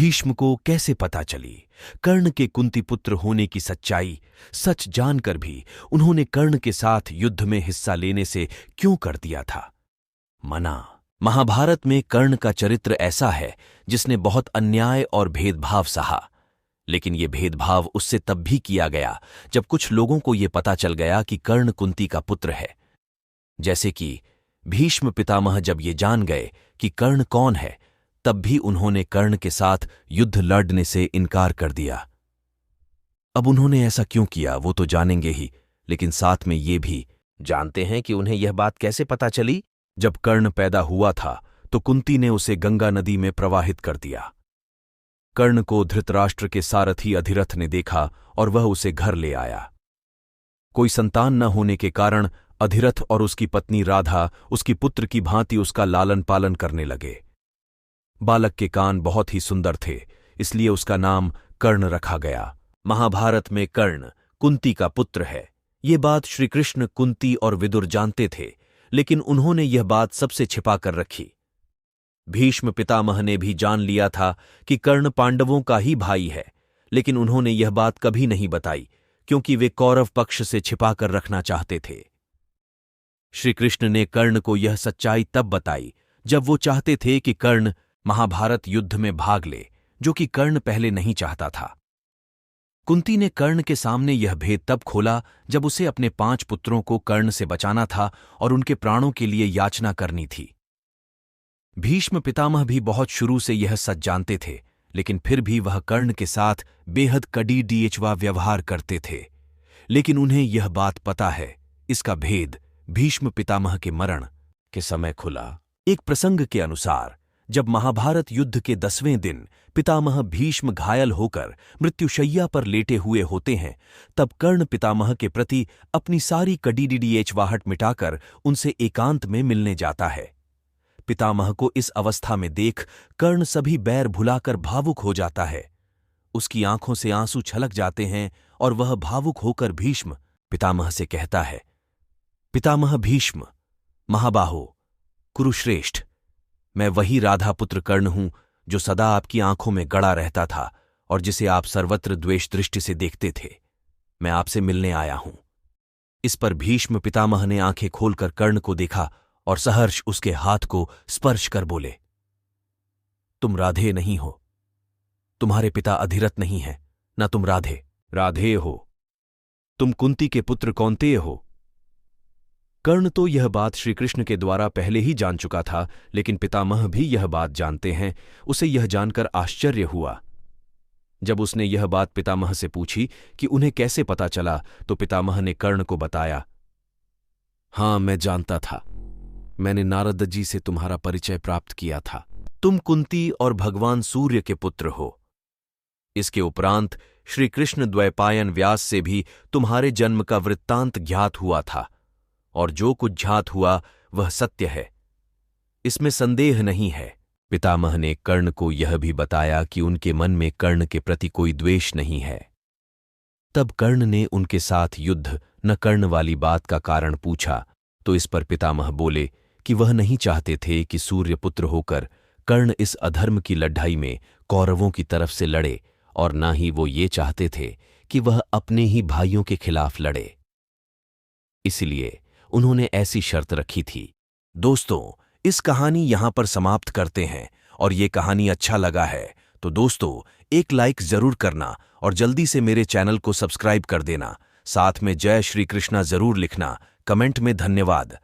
भीष्म को कैसे पता चली कर्ण के कुंती पुत्र होने की सच्चाई? सच जानकर भी उन्होंने कर्ण के साथ युद्ध में हिस्सा लेने से क्यों कर दिया था मना? महाभारत में कर्ण का चरित्र ऐसा है जिसने बहुत अन्याय और भेदभाव सहा, लेकिन ये भेदभाव उससे तब भी किया गया जब कुछ लोगों को ये पता चल गया कि कर्ण कुंती का पुत्र है। जैसे कि भीष्म पितामह जब ये जान गए कि कर्ण कौन है, तब भी उन्होंने कर्ण के साथ युद्ध लड़ने से इनकार कर दिया। अब उन्होंने ऐसा क्यों किया वो तो जानेंगे ही, लेकिन साथ में ये भी जानते हैं कि उन्हें यह बात कैसे पता चली। जब कर्ण पैदा हुआ था तो कुंती ने उसे गंगा नदी में प्रवाहित कर दिया। कर्ण को धृतराष्ट्र के सारथी अधिरथ ने देखा और वह उसे घर ले आया। कोई संतान न होने के कारण अधिरथ और उसकी पत्नी राधा उसकी पुत्र की भांति उसका लालन पालन करने लगे। बालक के कान बहुत ही सुंदर थे, इसलिए उसका नाम कर्ण रखा गया। महाभारत में कर्ण कुंती का पुत्र है, ये बात श्री कृष्ण, कुंती और विदुर जानते थे, लेकिन उन्होंने यह बात सबसे छिपा कर रखी। भीष्म पितामह ने भी जान लिया था कि कर्ण पांडवों का ही भाई है, लेकिन उन्होंने यह बात कभी नहीं बताई क्योंकि वे कौरव पक्ष से छिपा कर रखना चाहते थे। श्री कृष्ण ने कर्ण को यह सच्चाई तब बताई जब वो चाहते थे कि कर्ण महाभारत युद्ध में भाग ले, जो कि कर्ण पहले नहीं चाहता था। कुंती ने कर्ण के सामने यह भेद तब खोला जब उसे अपने 5 पुत्रों को कर्ण से बचाना था और उनके प्राणों के लिए याचना करनी थी। भीष्म पितामह भी बहुत शुरू से यह सच जानते थे, लेकिन फिर भी वह कर्ण के साथ बेहद कड़ीडीएचवा व्यवहार करते थे। लेकिन उन्हें यह बात पता है, इसका भेद भीष्म पितामह के मरण के समय खुला। एक प्रसंग के अनुसार जब महाभारत युद्ध के 10वें दिन पितामह भीष्म घायल होकर मृत्युशैया पर लेटे हुए होते हैं, तब कर्ण पितामह के प्रति अपनी सारी कड़ीडीएचवाहट मिटाकर उनसे एकांत में मिलने जाता है। पितामह को इस अवस्था में देख कर्ण सभी बैर भुलाकर भावुक हो जाता है। उसकी आंखों से आंसू छलक जाते हैं और वह भावुक होकर भीष्म पितामह से कहता है, पितामह भीष्म, महाबाहो, कुरुश्रेष्ठ, मैं वही राधा पुत्र कर्ण हूं जो सदा आपकी आंखों में गड़ा रहता था और जिसे आप सर्वत्र द्वेष दृष्टि से देखते थे। मैं आपसे मिलने आया हूं। इस पर भीष्म पितामह ने आंखें खोलकर कर्ण को देखा और सहर्ष उसके हाथ को स्पर्श कर बोले, तुम राधे नहीं हो, तुम्हारे पिता अधिरथ नहीं है, न तुम राधे हो, तुम कुंती के पुत्र कौंतेय हो। कर्ण तो यह बात श्री कृष्ण के द्वारा पहले ही जान चुका था, लेकिन पितामह भी यह बात जानते हैं। उसे यह जानकर आश्चर्य हुआ। जब उसने यह बात पितामह से पूछी कि उन्हें कैसे पता चला, तो पितामह ने कर्ण को बताया, हां, मैं जानता था, मैंने नारद जी से तुम्हारा परिचय प्राप्त किया था। तुम कुंती और भगवान सूर्य के पुत्र हो। इसके उपरांत श्री कृष्ण द्वैपायन व्यास से भी तुम्हारे जन्म का वृत्तांत ज्ञात हुआ था, और जो कुछ ज्ञात हुआ वह सत्य है, इसमें संदेह नहीं है। पितामह ने कर्ण को यह भी बताया कि उनके मन में कर्ण के प्रति कोई द्वेष नहीं है। तब कर्ण ने उनके साथ युद्ध न करने वाली बात का कारण पूछा, तो इस पर पितामह बोले कि वह नहीं चाहते थे कि सूर्यपुत्र होकर कर्ण इस अधर्म की लड़ाई में कौरवों की तरफ से लड़े, और न ही वो ये चाहते थे कि वह अपने ही भाइयों के खिलाफ लड़े। इसलिए उन्होंने ऐसी शर्त रखी थी। दोस्तों, इस कहानी यहां पर समाप्त करते हैं, और ये कहानी अच्छा लगा है तो दोस्तों एक लाइक जरूर करना और जल्दी से मेरे चैनल को सब्सक्राइब कर देना। साथ में जय श्री कृष्णा जरूर लिखना कमेंट में। धन्यवाद।